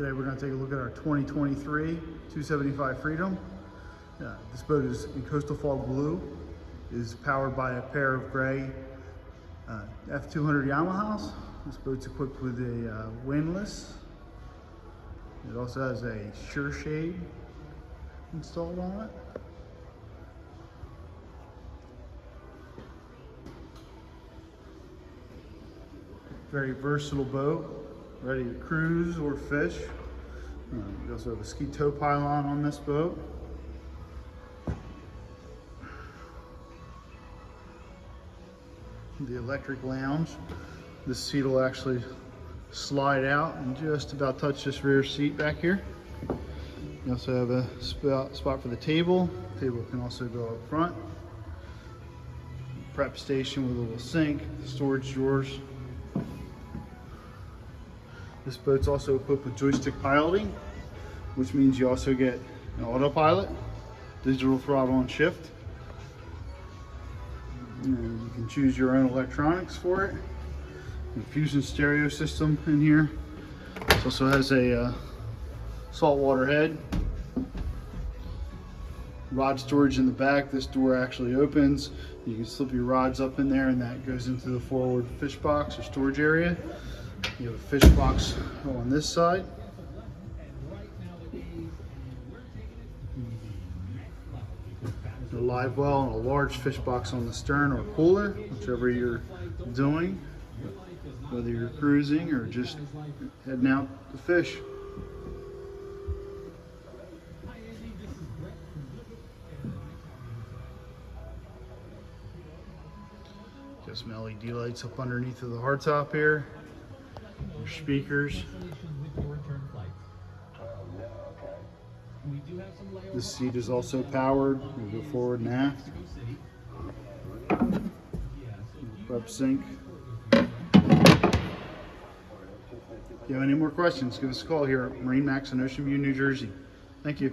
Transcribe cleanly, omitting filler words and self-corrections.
Today we're going to take a look at our 2023 275 Freedom. This boat is in coastal fog blue, is powered by a pair of gray F200 Yamahas. This boat's equipped with a windlass. It also has a sure shade installed on it. Very versatile boat, ready to cruise or fish. We also have a ski tow pylon on this boat. The electric lounge. This seat will actually slide out and just about touch this rear seat back here. You also have a spot for the table. The table can also go up front. Prep station with a little sink, storage drawers. This boat's also equipped with joystick piloting, which means you also get an autopilot, digital throttle and shift. And you can choose your own electronics for it. Fusion stereo system in here. It also has a saltwater head. Rod storage in the back. This door actually opens. You can slip your rods up in there and that goes into the forward fish box or storage area. You have a fish box on this side. A live well and a large fish box on the stern or cooler, whichever you're doing, whether you're cruising or just heading out to fish. Got some LED lights up underneath of the hardtop here. Your speakers. This seat is also powered. You go forward and aft. Prep sink. If you have any more questions, give us a call here at MarineMax in Ocean View, New Jersey. Thank you.